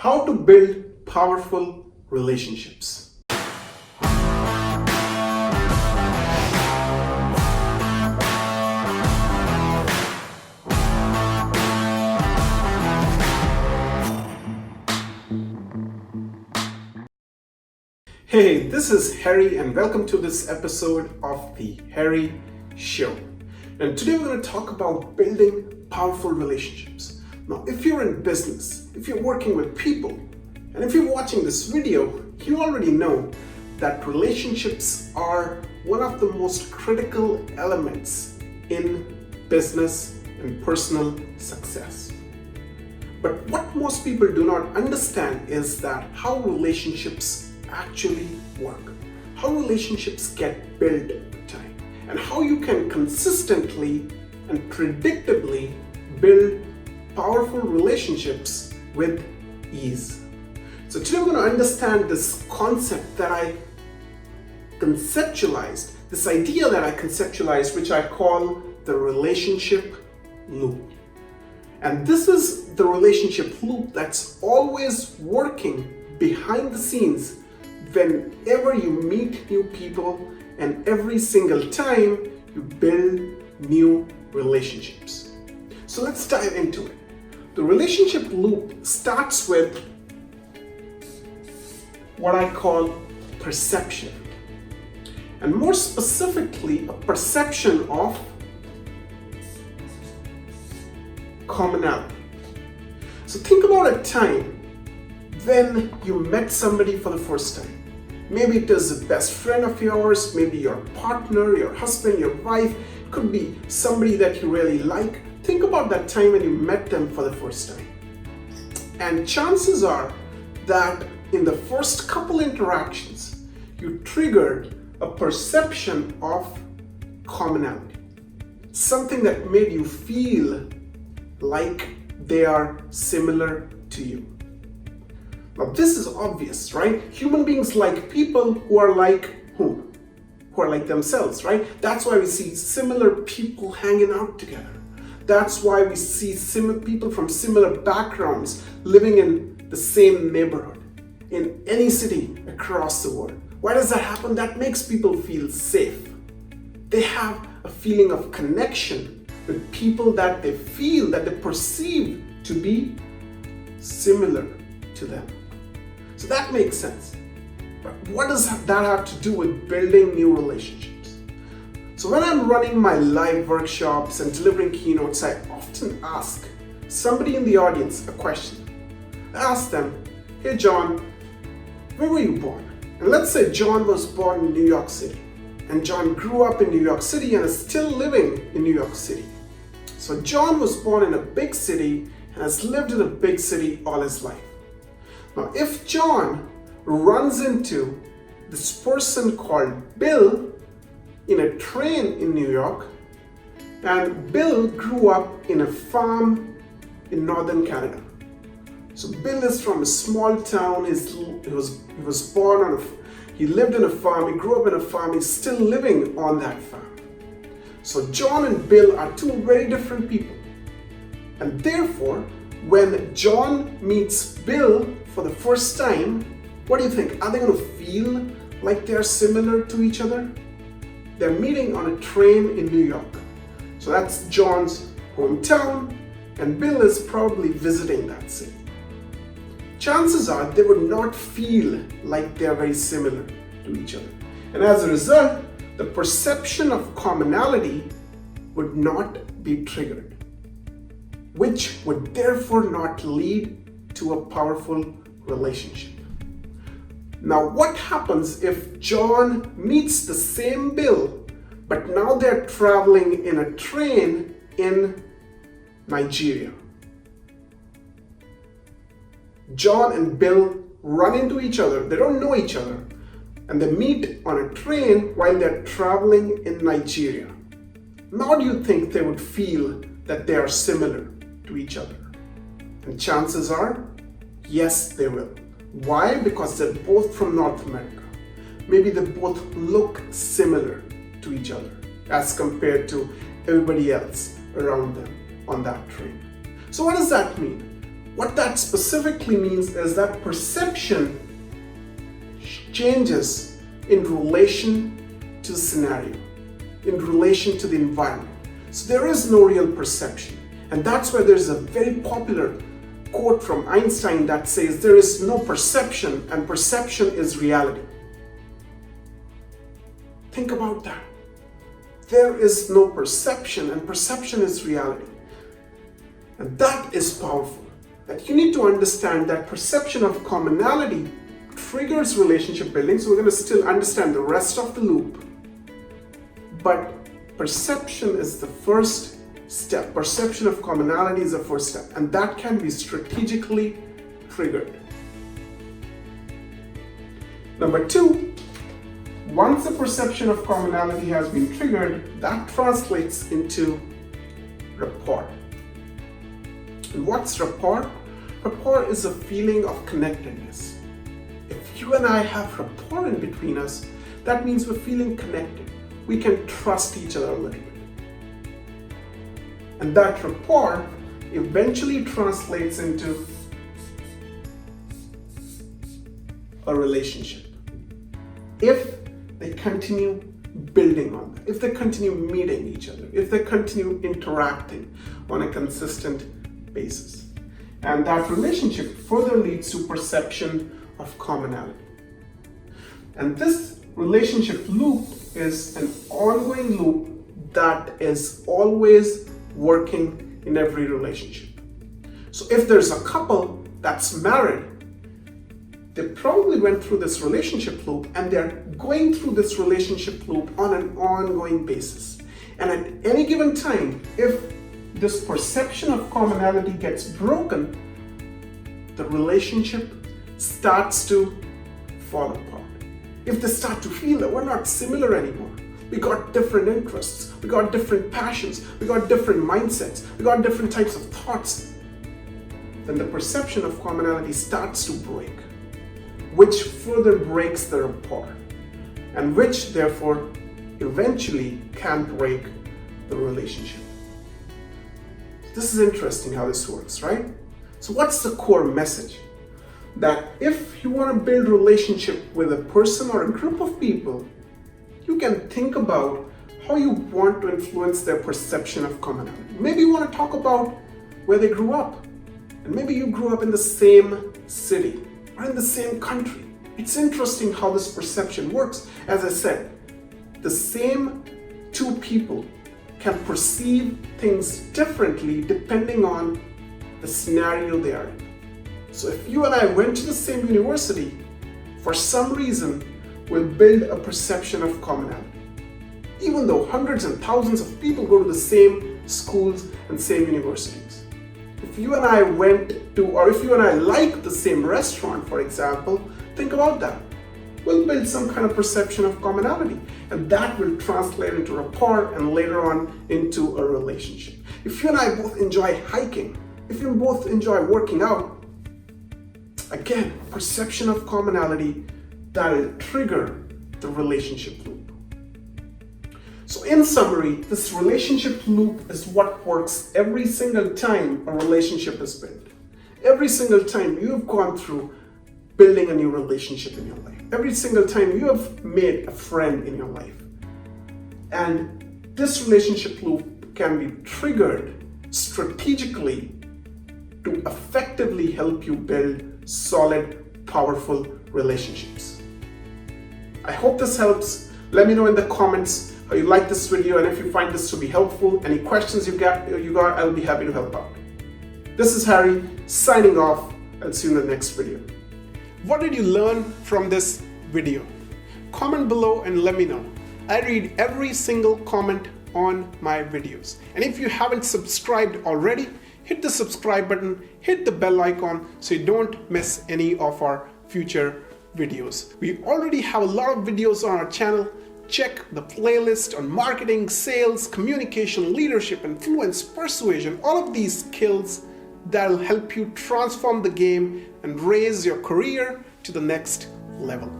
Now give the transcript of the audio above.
How to build powerful relationships. Hey, this is Harry and welcome to this episode of The Harry Show. And today we're going to talk about building powerful relationships. Now, if you're in business, if you're working with people, and if you're watching this video, you already know that relationships are one of the most critical elements in business and personal success. But what most people do not understand is that how relationships actually work, how relationships get built over time, and how you can consistently and predictably build powerful relationships with ease. So today we're going to understand this concept that I conceptualized, this idea that I conceptualized, which I call the relationship loop. And this is the relationship loop that's always working behind the scenes whenever you meet new people and every single time you build new relationships. So let's dive into it. The relationship loop starts with what I call perception. And more specifically, a perception of commonality. So think about a time when you met somebody for the first time. Maybe it is a best friend of yours, maybe your partner, your husband, your wife, could be somebody that you really like. Think about that time when you met them for the first time. And chances are that in the first couple interactions, you triggered a perception of commonality. Something that made you feel like they are similar to you. Now this is obvious, right? Human beings like people who are like whom? Who are like themselves, right? That's why we see similar people hanging out together. That's why we see similar people from similar backgrounds living in the same neighborhood, in any city across the world. Why does that happen? That makes people feel safe. They have a feeling of connection with people that they feel, that they perceive to be similar to them. So that makes sense. But what does that have to do with building new relationships? So when I'm running my live workshops and delivering keynotes, I often ask somebody in the audience a question. I ask them, hey John, where were you born? And let's say John was born in New York City. And John grew up in New York City and is still living in New York City. So John was born in a big city and has lived in a big city all his life. Now, if John runs into this person called Bill in a train in New York, and Bill grew up in a farm in northern Canada. So Bill is from a small town. He lived in a farm. He grew up in a farm. He's still living on that farm. So John and Bill are two very different people, and therefore, when John meets Bill for the first time, what do you think? Are they going to feel like they're similar to each other? They're meeting on a train in New York. So that's John's hometown, and Bill is probably visiting that city. Chances are they would not feel like they're very similar to each other. And as a result, the perception of commonality would not be triggered, which would therefore not lead to a powerful relationship. Now, what happens if John meets the same Bill, but now they're traveling in a train in Nigeria? John and Bill run into each other. They don't know each other, and they meet on a train while they're traveling in Nigeria. Now, do you think they would feel that they are similar to each other? And chances are, yes, they will. Why? Because they're both from North America. Maybe they both look similar to each other as compared to everybody else around them on that train. So what does that mean? What that specifically means is that perception changes in relation to the scenario, in relation to the environment. So there is no real perception. And that's why there's a very popular quote from Einstein that says there is no perception and perception is reality. Think about that. There is no perception and perception is reality. And that is powerful. That you need to understand that perception of commonality triggers relationship building. So we're going to still understand the rest of the loop. But perception is the first step. Perception of commonality is the first step. And that can be strategically triggered. Number two, once the perception of commonality has been triggered, that translates into rapport. And what's rapport? Rapport is a feeling of connectedness. If you and I have rapport in between us, that means we're feeling connected. We can trust each other a little bit. And that rapport eventually translates into a relationship. If they continue building on that, if they continue meeting each other, if they continue interacting on a consistent basis. And that relationship further leads to perception of commonality. And this relationship loop is an ongoing loop that is always working in every relationship. So if there's a couple that's married, they probably went through this relationship loop and they're going through this relationship loop on an ongoing basis. And at any given time, if this perception of commonality gets broken, the relationship starts to fall apart. If they start to feel that we're not similar anymore, we got different interests, we got different passions, we got different mindsets, we got different types of thoughts, then the perception of commonality starts to break, which further breaks the rapport, and which therefore eventually can break the relationship. This is interesting how this works, right? So what's the core message? That if you want to build a relationship with a person or a group of people, you can think about how you want to influence their perception of commonality. Maybe you want to talk about where they grew up. And maybe you grew up in the same city or in the same country. It's interesting how this perception works. As I said, the same two people can perceive things differently depending on the scenario they are in. So if you and I went to the same university, for some reason, we'll build a perception of commonality. Even though hundreds and thousands of people go to the same schools and same universities. If you and I went to, or if you and I like the same restaurant, for example, think about that. We'll build some kind of perception of commonality, and that will translate into rapport and later on into a relationship. If you and I both enjoy hiking, if you both enjoy working out, again, perception of commonality that will trigger the relationship loop. So in summary, this relationship loop is what works every single time a relationship is built. Every single time you've gone through building a new relationship in your life. Every single time you have made a friend in your life. And this relationship loop can be triggered strategically to effectively help you build solid, powerful relationships. I hope this helps. Let me know in the comments how you like this video, and if you find this to be helpful, any questions you got, I'll be happy to help out. This is Harry signing off. I'll see you in the next video. What did you learn from this video? Comment below and let me know. I read every single comment on my videos. And if you haven't subscribed already, hit the subscribe button, hit the bell icon so you don't miss any of our future videos. We already have a lot of videos on our channel. Check the playlist on marketing, sales, communication, leadership, influence, persuasion, all of these skills that'll help you transform the game and raise your career to the next level.